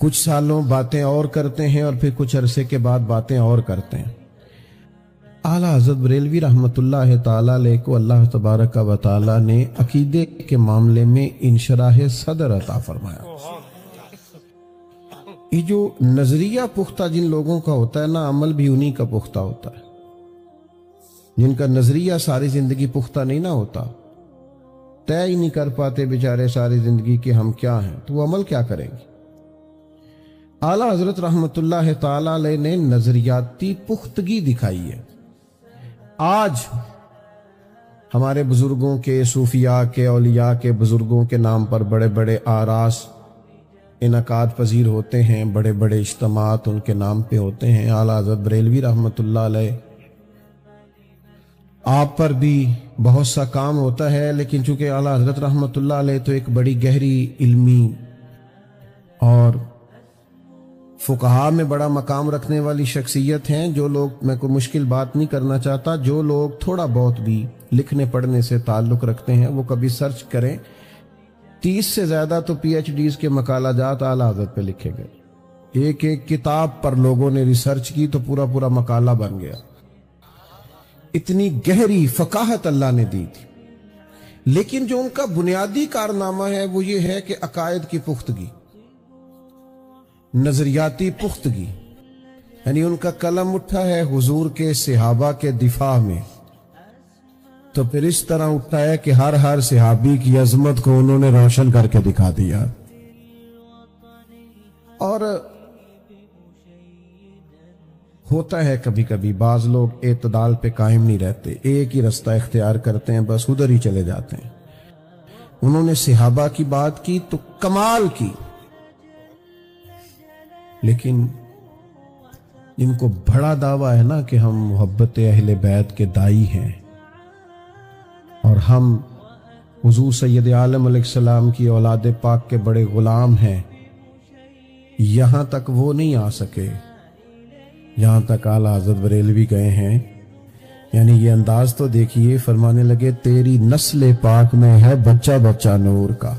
کچھ سالوں باتیں اور کرتے ہیں اور پھر کچھ عرصے کے بعد باتیں اور کرتے ہیں۔ اعلیٰ حضرت بریلوی رحمۃ اللہ تعالیٰ علیہ کو اللہ تبارک و تعالیٰ نے عقیدے کے معاملے میں انشراح صدر عطا فرمایا۔ یہ جو نظریہ پختہ جن لوگوں کا ہوتا ہے نا، عمل بھی انہی کا پختہ ہوتا ہے۔ جن کا نظریہ ساری زندگی پختہ نہیں نہ ہوتا، طے ہی نہیں کر پاتے بیچارے ساری زندگی کہ ہم کیا ہیں، تو وہ عمل کیا کریں گے۔ اعلیٰ حضرت رحمۃ اللہ تعالیٰ علیہ نے نظریاتی پختگی دکھائی ہے۔ آج ہمارے بزرگوں کے، صوفیاء کے، اولیاء کے، بزرگوں کے نام پر بڑے بڑے آراس انعقاد پذیر ہوتے ہیں، بڑے بڑے اجتماعات ان کے نام پہ ہوتے ہیں۔ اعلیٰ حضرت بریلوی رحمۃ اللہ علیہ آپ پر بھی بہت سا کام ہوتا ہے، لیکن چونکہ اعلیٰ حضرت رحمۃ اللہ علیہ تو ایک بڑی گہری علمی اور فقہاء میں بڑا مقام رکھنے والی شخصیت ہیں۔ جو لوگ، میں کوئی مشکل بات نہیں کرنا چاہتا، جو لوگ تھوڑا بہت بھی لکھنے پڑھنے سے تعلق رکھتے ہیں وہ کبھی سرچ کریں، 30 سے زیادہ تو پی ایچ ڈیز کے مقالہ جات اعلیٰ حضرت پہ لکھے گئے۔ ایک ایک کتاب پر لوگوں نے ریسرچ کی تو پورا پورا مقالہ بن گیا۔ اتنی گہری فقاہت اللہ نے دی تھی، لیکن جو ان کا بنیادی کارنامہ ہے وہ یہ ہے کہ عقائد کی پختگی، نظریاتی پختگی، یعنی ان کا قلم اٹھا ہے حضور کے صحابہ کے دفاع میں، تو پھر اس طرح اٹھا ہے کہ ہر صحابی کی عظمت کو انہوں نے روشن کر کے دکھا دیا۔ اور ہوتا ہے کبھی کبھی بعض لوگ اعتدال پہ قائم نہیں رہتے، ایک ہی رستہ اختیار کرتے ہیں، بس ادھر ہی چلے جاتے ہیں۔ انہوں نے صحابہ کی بات کی تو کمال کی، لیکن ان کو بڑا دعویٰ ہے نا کہ ہم محبت اہل بیت کے دائی ہیں اور ہم حضور سید عالم علیہ السلام کی اولاد پاک کے بڑے غلام ہیں، یہاں تک وہ نہیں آ سکے یہاں تک اعلیٰ حضرت بریلوی گئے ہیں۔ یعنی یہ انداز تو دیکھیے، فرمانے لگے تیری نسل پاک میں ہے بچہ بچہ نور کا،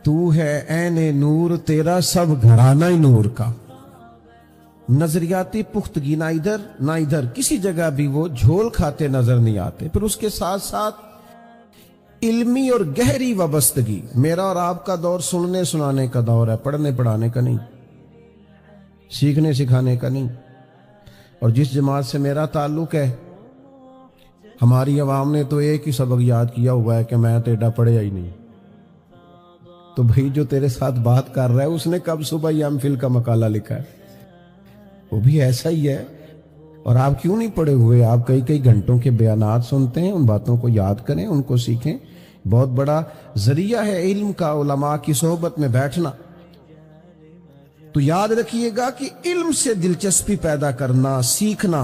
تو ہے عین نور، تیرا سب گھرانہ ہی نور کا۔ نظریاتی پختگی، نہ ادھر نہ ادھر، کسی جگہ بھی وہ جھول کھاتے نظر نہیں آتے۔ پھر اس کے ساتھ ساتھ علمی اور گہری وابستگی۔ میرا اور آپ کا دور سننے سنانے کا دور ہے، پڑھنے پڑھانے کا نہیں، سیکھنے سکھانے کا نہیں۔ اور جس جماعت سے میرا تعلق ہے، ہماری عوام نے تو ایک ہی سبق یاد کیا ہوا ہے کہ میں ٹیڈا پڑھیا ہی نہیں۔ تو بھئی جو تیرے ساتھ بات کر رہا ہے اس نے کب صبح ایم فل کا مقالہ لکھا ہے؟ وہ بھی ایسا ہی ہے۔ اور آپ کیوں نہیں پڑھے ہوئے؟ آپ کئی کئی گھنٹوں کے بیانات سنتے ہیں، ان باتوں کو یاد کریں، ان کو سیکھیں۔ بہت بڑا ذریعہ ہے علم کا علماء کی صحبت میں بیٹھنا۔ تو یاد رکھیے گا کہ علم سے دلچسپی پیدا کرنا، سیکھنا۔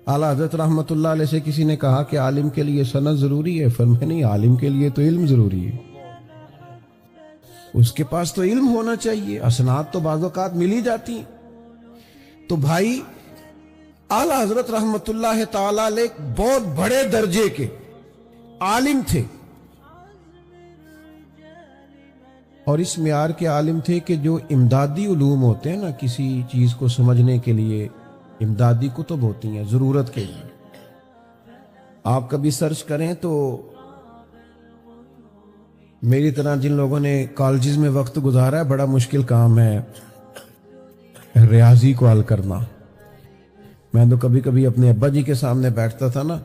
اعلیٰ حضرت رحمۃ اللہ علیہ سے کسی نے کہا کہ عالم کے لیے سند ضروری ہے، فرمایا نہیں، عالم کے لیے تو علم ضروری ہے، اس کے پاس تو علم ہونا چاہیے، اسناد تو بعض اوقات مل ہی جاتی ہیں۔ تو بھائی اعلیٰ حضرت رحمۃ اللہ تعالی علیہ بہت بڑے درجے کے عالم تھے، اور اس معیار کے عالم تھے کہ جو امدادی علوم ہوتے ہیں نا، کسی چیز کو سمجھنے کے لیے امدادی کتب ہوتی ہیں ضرورت کے لیے، آپ کبھی سرچ کریں تو میری طرح جن لوگوں نے کالجز میں وقت گزارا ہے، بڑا مشکل کام ہے ریاضی کو حل کرنا۔ میں تو کبھی کبھی اپنے ابا جی کے سامنے بیٹھتا تھا نا،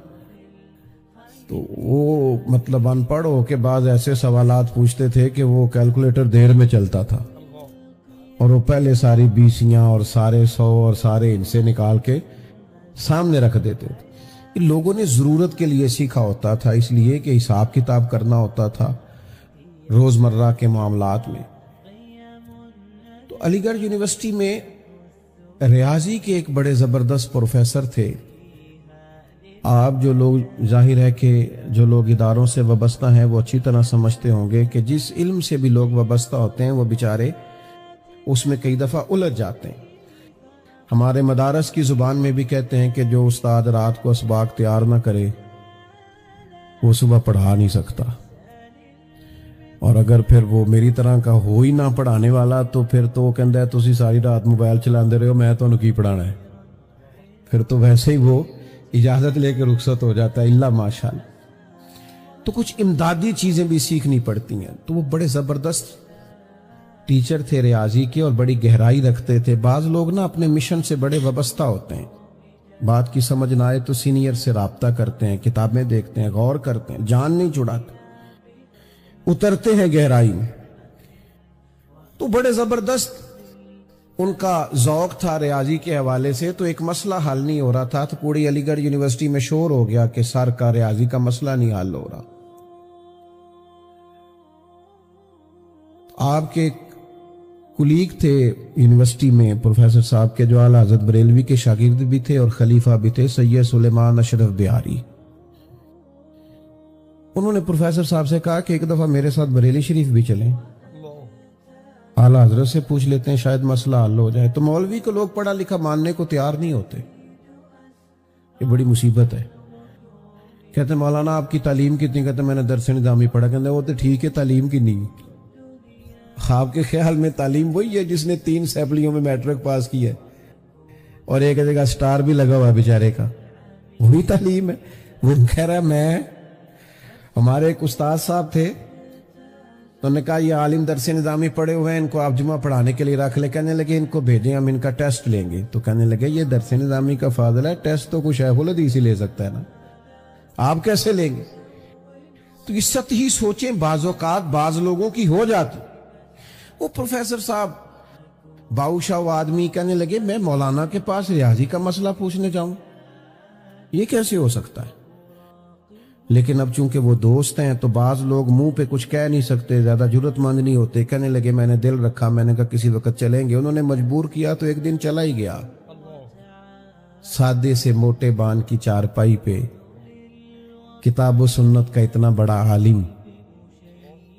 تو وہ مطلب ان پڑھ ہو کے بعض ایسے سوالات پوچھتے تھے کہ وہ کیلکولیٹر دیر میں چلتا تھا، اور وہ پہلے ساری بیسیاں اور سارے سو اور سارے حصے نکال کے سامنے رکھ دیتے تھے۔ لوگوں نے ضرورت کے لیے سیکھا ہوتا تھا، اس لیے کہ حساب کتاب کرنا ہوتا تھا روزمرہ کے معاملات میں۔ تو علی گڑھ یونیورسٹی میں ریاضی کے ایک بڑے زبردست پروفیسر تھے۔ آپ جو لوگ، ظاہر ہے کہ جو لوگ اداروں سے وابستہ ہیں وہ اچھی طرح سمجھتے ہوں گے کہ جس علم سے بھی لوگ وابستہ ہوتے ہیں وہ بیچارے اس میں کئی دفعہ الجھ جاتے ہیں۔ ہمارے مدارس کی زبان میں بھی کہتے ہیں کہ جو استاد رات کو اسباق تیار نہ کرے وہ صبح پڑھا نہیں سکتا۔ اور اگر پھر وہ میری طرح کا ہو ہی نہ پڑھانے والا تو پھر تو وہ کہندا ہے تسی ساری رات موبائل چلاندے رہے ہو، میں تانوں کی پڑھانا ہے، پھر تو ویسے ہی وہ اجازت لے کے رخصت ہو جاتا ہے، الا ماشاءاللہ۔ تو کچھ امدادی چیزیں بھی سیکھنی پڑتی ہیں۔ تو وہ بڑے زبردست ٹیچر تھے ریاضی کے اور بڑی گہرائی رکھتے تھے۔ بعض لوگ نا اپنے مشن سے بڑے وابستہ ہوتے ہیں، بات کی سمجھ نہ آئے تو سینئر سے رابطہ کرتے ہیں، کتابیں دیکھتے ہیں، غور کرتے ہیں، جان نہیں چھڑاتے، اترتے ہیں گہرائی میں۔ تو بڑے زبردست ان کا ذوق تھا ریاضی کے حوالے سے۔ تو ایک مسئلہ حل نہیں ہو رہا تھا تو پوری علی گڑھ یونیورسٹی میں شور ہو گیا کہ سر کا ریاضی کا مسئلہ نہیں حل ہو رہا۔ آپ کے کلیگ تھے یونیورسٹی میں پروفیسر صاحب کے، جو اعلیٰ حضرت بریلوی کے شاگرد بھی تھے اور خلیفہ بھی تھے، سید سلیمان اشرف بہاری۔ انہوں نے پروفیسر صاحب سے کہا کہ ایک دفعہ میرے ساتھ بریلی شریف بھی چلیں، اعلیٰ حضرت سے پوچھ لیتے ہیں، شاید مسئلہ حل ہو جائے۔ تو مولوی کو لوگ پڑھا لکھا ماننے کو تیار نہیں ہوتے، یہ بڑی مصیبت ہے۔ کہتے ہیں مولانا آپ کی تعلیم کتنی؟ کہتے ہیں میں نے درس نظامی پڑھا۔ کہتے ہیں وہ تو ٹھیک ہے، تعلیم کی نہیں۔ آپ کے خیال میں تعلیم وہی ہے جس نے 3 اسمبلیوں میں میٹرک پاس کی ہے اور ایک جگہ سٹار بھی لگا ہوا ہے بیچارے کا، وہی تعلیم ہے؟ وہ کہہ رہا ہے ہمارے ایک استاد صاحب تھے، تو انہوں نے کہا یہ عالم درس نظامی پڑھے ہوئے ہیں، ان کو آپ جمعہ پڑھانے کے لیے رکھ لیں۔ کہنے لگے ان کو بھیجیں، ہم ان کا ٹیسٹ لیں گے۔ تو کہنے لگے یہ درس نظامی کا فاضل ہے، ٹیسٹ تو کوئی شیخ الحدیث ہی لے سکتا ہے نا، آپ کیسے لیں گے؟ تو یہ سطحی سوچیں بعض اوقات بعض لوگوں کی ہو جاتی۔ وہ پروفیسر صاحب باؤشا وہ آدمی کہنے لگے میں مولانا کے پاس ریاضی کا مسئلہ پوچھنے جاؤں، یہ کیسے ہو سکتا ہے؟ لیکن اب چونکہ وہ دوست ہیں تو بعض لوگ منہ پہ کچھ کہہ نہیں سکتے، زیادہ جرأت مند نہیں ہوتے۔ کہنے لگے میں نے دل رکھا، میں نے کہا کسی وقت چلیں گے۔ انہوں نے مجبور کیا تو ایک دن چلا ہی گیا۔ سادے سے موٹے بان کی چارپائی پہ کتاب و سنت کا اتنا بڑا عالم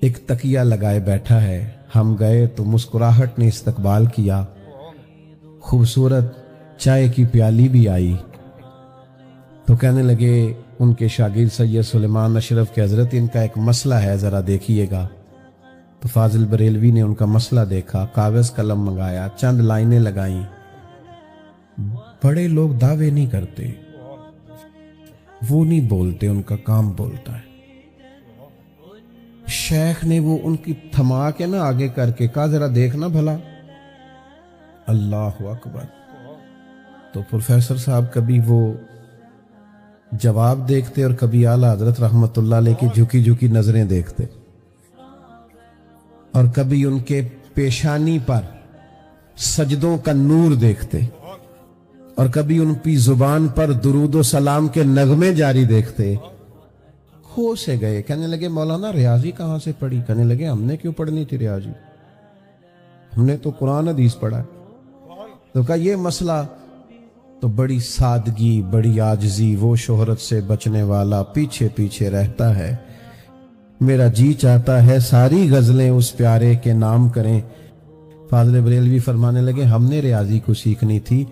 ایک تکیہ لگائے بیٹھا ہے۔ ہم گئے تو مسکراہٹ نے استقبال کیا، خوبصورت چائے کی پیالی بھی آئی۔ تو کہنے لگے ان کے شاگرد سید سلیمان اشرف کے حضرت ان کا ایک مسئلہ ہے، ذرا دیکھیے گا۔ تو فاضل بریلوی نے ان کا مسئلہ دیکھا، کاغذ قلم منگایا، چند لائنیں لگائیں۔ بڑے لوگ دعوے نہیں کرتے، وہ نہیں بولتے، ان کا کام بولتا ہے۔ شیخ نے وہ ان کی تھما کے نا آگے کر کے کہا ذرا دیکھنا بھلا، اللہ اکبر۔ تو پروفیسر صاحب کبھی وہ جواب دیکھتے اور کبھی اعلیٰ حضرت رحمت اللہ علیہ کی جھکی جھکی نظریں دیکھتے، اور کبھی ان کے پیشانی پر سجدوں کا نور دیکھتے، اور کبھی ان کی زبان پر درود و سلام کے نغمے جاری دیکھتے۔ ہو سے گئے، کہنے لگے مولانا ریاضی کہاں سے پڑھی؟ کہنے لگے ہم نے کیوں پڑھنی تھی ریاضی، ہم نے تو قرآن حدیث پڑھا ہے۔ تو کہا یہ مسئلہ تو بڑی سادگی، بڑی عاجزی، وہ شہرت سے بچنے والا پیچھے پیچھے رہتا ہے، میرا جی چاہتا ہے ساری غزلیں اس پیارے کے نام کریں۔ فاضل بریلوی فرمانے لگے ہم نے ریاضی کو سیکھنی تھی،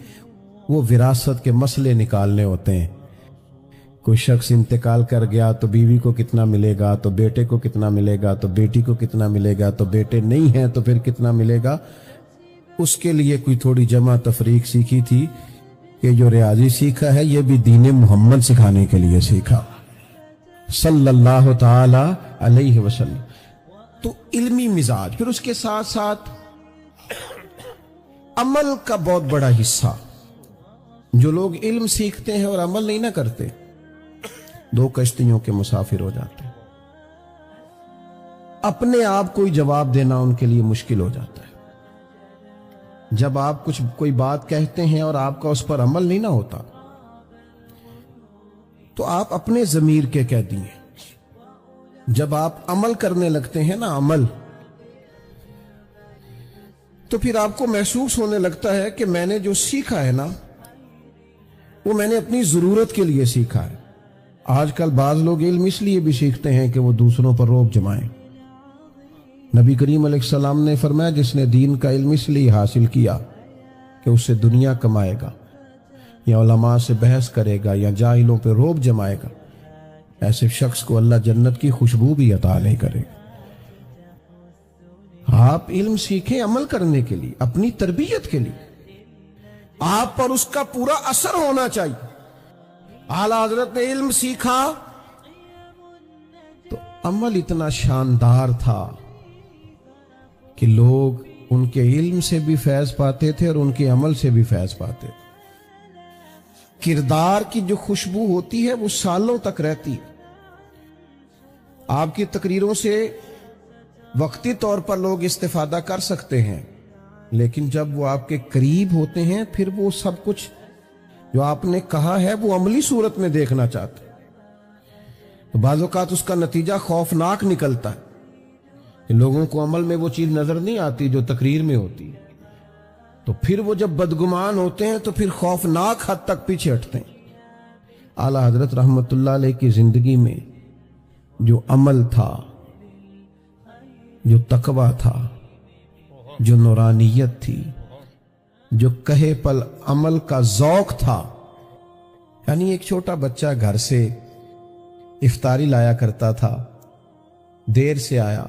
وہ وراثت کے مسئلے نکالنے ہوتے ہیں۔ کوئی شخص انتقال کر گیا تو بیوی کو کتنا ملے گا، تو بیٹے کو کتنا ملے گا، تو بیٹی کو کتنا ملے گا، تو بیٹے نہیں ہیں تو پھر کتنا ملے گا۔ اس کے لیے کوئی تھوڑی جمع تفریق سیکھی تھی کہ جو ریاضی سیکھا ہے یہ بھی دین محمد سکھانے کے لیے سیکھا صلی اللہ تعالی علیہ وسلم۔ تو علمی مزاج، پھر اس کے ساتھ ساتھ عمل کا بہت بڑا حصہ۔ جو لوگ علم سیکھتے ہیں اور عمل نہیں نہ کرتے، 2 کشتیوں کے مسافر ہو جاتے ہیں۔ اپنے آپ کو ہی جواب دینا ان کے لیے مشکل ہو جاتا ہے۔ جب آپ کوئی بات کہتے ہیں اور آپ کا اس پر عمل نہیں نہ ہوتا تو آپ اپنے ضمیر کے قیدی ہیں۔ جب آپ عمل کرنے لگتے ہیں نا، عمل، تو پھر آپ کو محسوس ہونے لگتا ہے کہ میں نے جو سیکھا ہے نا وہ میں نے اپنی ضرورت کے لیے سیکھا ہے۔ آج کل بعض لوگ علم اس لیے بھی سیکھتے ہیں کہ وہ دوسروں پر رعب جمائیں۔ نبی کریم علیہ السلام نے فرمایا جس نے دین کا علم اس لیے حاصل کیا کہ اس سے دنیا کمائے گا، یا علماء سے بحث کرے گا، یا جاہلوں پہ رعب جمائے گا، ایسے شخص کو اللہ جنت کی خوشبو بھی عطا نہیں کرے گا۔ آپ علم سیکھیں عمل کرنے کے لیے، اپنی تربیت کے لیے، آپ پر اس کا پورا اثر ہونا چاہیے۔ اعلیٰ حضرت نے علم سیکھا تو عمل اتنا شاندار تھا کہ لوگ ان کے علم سے بھی فیض پاتے تھے اور ان کے عمل سے بھی فیض پاتے تھے۔ کردار کی جو خوشبو ہوتی ہے وہ سالوں تک رہتی ہے۔ آپ کی تقریروں سے وقتی طور پر لوگ استفادہ کر سکتے ہیں، لیکن جب وہ آپ کے قریب ہوتے ہیں پھر وہ سب کچھ جو آپ نے کہا ہے وہ عملی صورت میں دیکھنا چاہتے ہیں۔ تو بعض اوقات اس کا نتیجہ خوفناک نکلتا ہے کہ لوگوں کو عمل میں وہ چیز نظر نہیں آتی جو تقریر میں ہوتی ہے، تو پھر وہ جب بدگمان ہوتے ہیں تو پھر خوفناک حد تک پیچھے ہٹتے ہیں۔ اعلیٰ حضرت رحمت اللہ علیہ کی زندگی میں جو عمل تھا، جو تقوی تھا، جو نورانیت تھی، جو کہے پل عمل کا ذوق تھا، یعنی ایک چھوٹا بچہ گھر سے افطاری لایا کرتا تھا، دیر سے آیا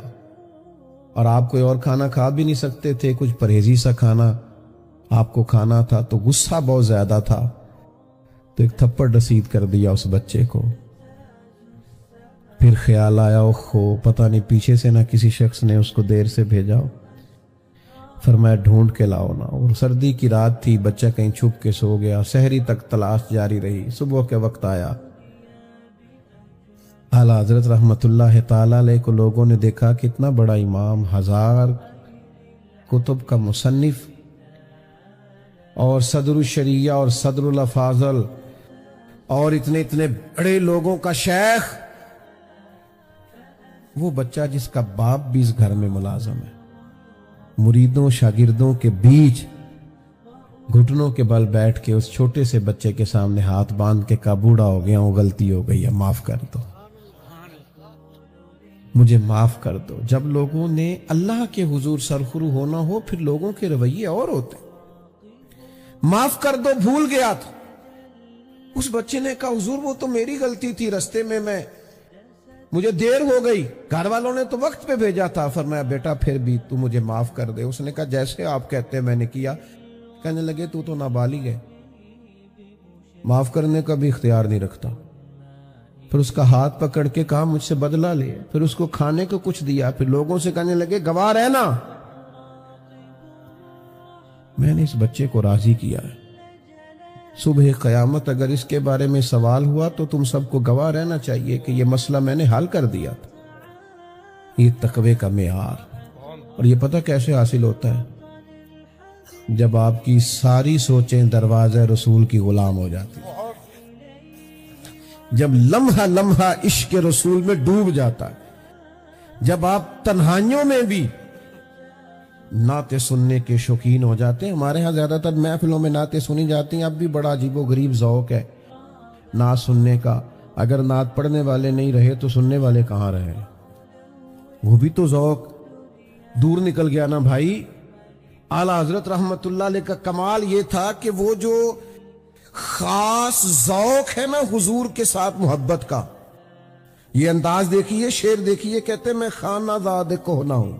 اور آپ کوئی اور کھانا کھا بھی نہیں سکتے تھے، کچھ پرہیزی سا کھانا آپ کو کھانا تھا، تو غصہ بہت زیادہ تھا، تو ایک تھپڑ رسید کر دیا اس بچے کو۔ پھر خیال آیا اوہو پتہ نہیں پیچھے سے نہ کسی شخص نے اس کو دیر سے بھیجا ہو، فرمایا ڈھونڈ کے لاؤ نا۔ اور سردی کی رات تھی، بچہ کہیں چھپ کے سو گیا، سحری تک تلاش جاری رہی، صبح کے وقت آیا۔ اعلیٰ حضرت رحمت اللہ تعالی علیہ کو لوگوں نے دیکھا کہ اتنا بڑا امام، 1000 کتب کا مصنف اور صدر الشریعہ اور صدر الافاضل اور اتنے بڑے لوگوں کا شیخ، وہ بچہ جس کا باپ بھی اس گھر میں ملازم ہے، مریدوں شاگردوں کے بیچ گھٹنوں کے بل بیٹھ کے اس چھوٹے سے بچے کے سامنے ہاتھ باندھ کے کہا بوڑھا ہو گیا ہوں، غلطی ہو گئی ہے، معاف کر دو، مجھے معاف کر دو۔ جب لوگوں نے اللہ کے حضور سرخرو ہونا ہو پھر لوگوں کے رویے اور ہوتے ہیں۔ معاف کر دو، بھول گیا تھا۔ اس بچے نے کہا حضور وہ تو میری غلطی تھی، رستے میں مجھے دیر ہو گئی، گھر والوں نے تو وقت پہ بھیجا تھا۔ فرمایا بیٹا پھر بھی تو مجھے معاف کر دے۔ اس نے کہا جیسے آپ کہتے ہیں میں نے کیا۔ کہنے لگے تو نابالغ ہے، معاف کرنے کا بھی اختیار نہیں رکھتا۔ پھر اس کا ہاتھ پکڑ کے کہا مجھ سے بدلہ لے، پھر اس کو کھانے کو کچھ دیا، پھر لوگوں سے کہنے لگے گواہ رہنا، میں نے اس بچے کو راضی کیا ہے، صبح قیامت اگر اس کے بارے میں سوال ہوا تو تم سب کو گواہ رہنا چاہیے کہ یہ مسئلہ میں نے حل کر دیا تھا۔ یہ تقوی کا معیار، اور یہ پتہ کیسے حاصل ہوتا ہے؟ جب آپ کی ساری سوچیں دروازے رسول کی غلام ہو جاتی، جب لمحہ لمحہ عشق رسول میں ڈوب جاتا ہے، جب آپ تنہائیوں میں بھی نعتیں سننے کے شوقین ہو جاتے ہیں۔ ہمارے ہاں زیادہ تر محفلوں میں نعتیں سنی جاتی ہیں، اب بھی بڑا عجیب و غریب ذوق ہے نعت سننے کا۔ اگر نعت پڑھنے والے نہیں رہے تو سننے والے کہاں رہے؟ وہ بھی تو ذوق دور نکل گیا نا بھائی۔ اعلیٰ حضرت رحمت اللہ علیہ کا کمال یہ تھا کہ وہ جو خاص ذوق ہے نا حضور کے ساتھ محبت کا، یہ انداز دیکھیے، شعر دیکھیے، کہتے میں خانہ زاد کوہنا ہوں،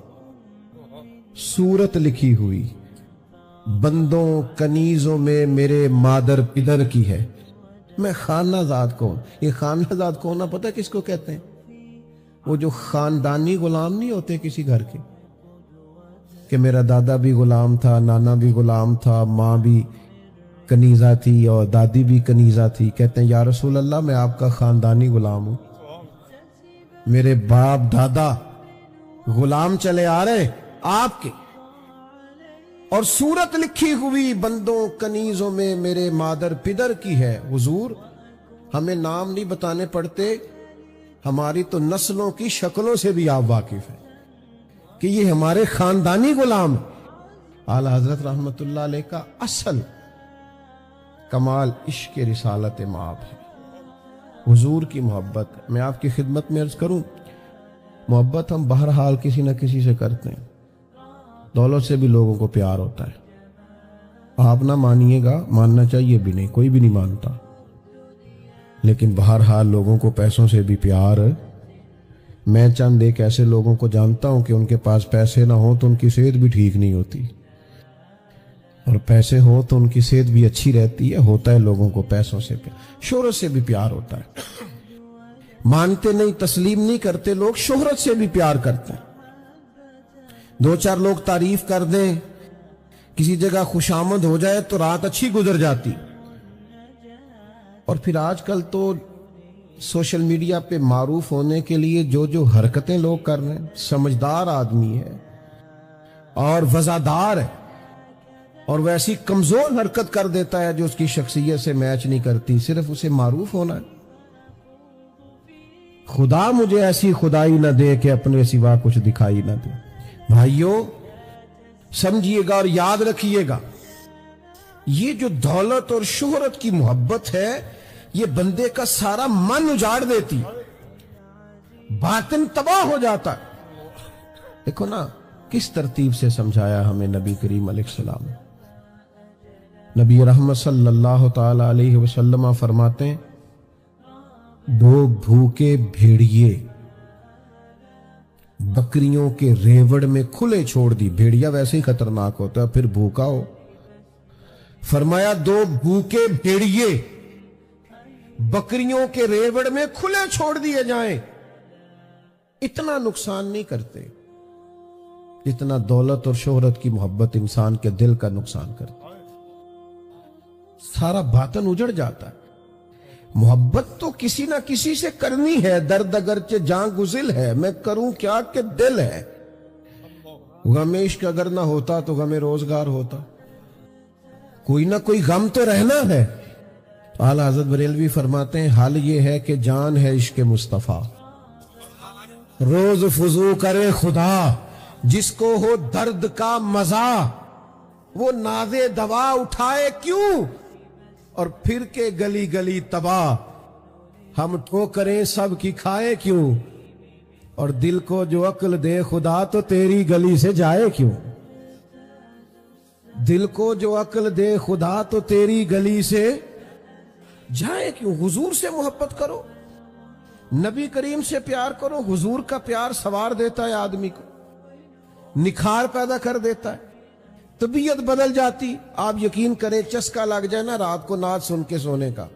صورت لکھی ہوئی بندوں کنیزوں میں میرے مادر پدر کی ہے، میں خانہ زاد کون۔ یہ خانہ زاد کون پتہ کس کو کہتے ہیں؟ وہ جو خاندانی غلام نہیں ہوتے کسی گھر کے، کہ میرا دادا بھی غلام تھا، نانا بھی غلام تھا، ماں بھی کنیزہ تھی اور دادی بھی کنیزہ تھی، کہتے ہیں یا رسول اللہ میں آپ کا خاندانی غلام ہوں، میرے باپ دادا غلام چلے آ رہے آپ کے، اور صورت لکھی ہوئی بندوں کنیزوں میں میرے مادر پدر کی ہے۔ حضور ہمیں نام نہیں بتانے پڑتے، ہماری تو نسلوں کی شکلوں سے بھی آپ واقف ہیں کہ یہ ہمارے خاندانی غلام ہیں۔ اعلیٰ حضرت رحمت اللہ علیہ کا اصل کمال عشق رسالت مآب ہے، حضور کی محبت۔ میں آپ کی خدمت میں عرض کروں، محبت ہم بہرحال کسی نہ کسی سے کرتے ہیں، دولت سے بھی لوگوں کو پیار ہوتا ہے، آپ نہ مانیے گا، ماننا چاہیے بھی نہیں، کوئی بھی نہیں مانتا، لیکن بہرحال لوگوں کو پیسوں سے بھی پیار میں چند ایک ایسے لوگوں کو جانتا ہوں کہ ان کے پاس پیسے نہ ہوں تو ان کی صحت بھی ٹھیک نہیں ہوتی، اور پیسے ہوں تو ان کی صحت بھی اچھی رہتی ہے۔ ہوتا ہے لوگوں کو پیسوں سے پیار، شہرت سے بھی پیار ہوتا ہے، مانتے نہیں، تسلیم نہیں کرتے لوگ، شہرت سے بھی پیار کرتے ہیں۔ دو چار لوگ تعریف کر دیں، کسی جگہ خوشامد ہو جائے تو رات اچھی گزر جاتی۔ اور پھر آج کل تو سوشل میڈیا پہ معروف ہونے کے لیے جو جو حرکتیں لوگ کر رہے ہیں، سمجھدار آدمی ہے اور وزادار ہے، اور ویسی کمزور حرکت کر دیتا ہے جو اس کی شخصیت سے میچ نہیں کرتی، صرف اسے معروف ہونا ہے۔ خدا مجھے ایسی خدائی نہ دے کہ اپنے سوا کچھ دکھائی نہ دے۔ بھائیوں سمجھیے گا اور یاد رکھیے گا، یہ جو دولت اور شہرت کی محبت ہے یہ بندے کا سارا من اجاڑ دیتی، باطن تباہ ہو جاتا۔ دیکھو نا کس ترتیب سے سمجھایا ہمیں نبی کریم علیہ السلام۔ نبی رحمت صلی اللہ تعالی علیہ وسلم فرماتے ہیں، دو بھوکے بھیڑیے بکریوں کے ریوڑ میں کھلے چھوڑ دی۔ بھیڑیا ویسے ہی خطرناک ہوتا ہے، پھر بھوکا ہو۔ فرمایا دو بھوکے بھیڑیے بکریوں کے ریوڑ میں کھلے چھوڑ دیے جائیں، اتنا نقصان نہیں کرتے جتنا دولت اور شہرت کی محبت انسان کے دل کا نقصان کرتی۔ سارا باطن اجڑ جاتا ہے۔ محبت تو کسی نہ کسی سے کرنی ہے، درد اگرچہ جاں گزل ہے، میں کروں کیا کہ دل ہے۔ غم عشق اگر نہ ہوتا تو غم روزگار ہوتا، کوئی نہ کوئی غم تو رہنا ہے۔ اعلیٰ حضرت بریلوی فرماتے ہیں، حال یہ ہے کہ جان ہے عشق مصطفیٰ، روز فضو کرے خدا، جس کو ہو درد کا مزہ، وہ ناز دوا اٹھائے کیوں، اور پھر کے گلی گلی تباہ، ہم ٹھوکریں سب کی کھائے کیوں، اور دل کو جو عقل دے خدا تو تیری گلی سے جائے کیوں۔ دل کو جو عقل دے خدا تو تیری گلی سے جائے کیوں۔ حضور سے محبت کرو، نبی کریم سے پیار کرو، حضور کا پیار سوار دیتا ہے آدمی کو، نکھار پیدا کر دیتا ہے، طبیعت بدل جاتی۔ آپ یقین کریں چسکا لگ جائے نا رات کو نعت سن کے سونے کا،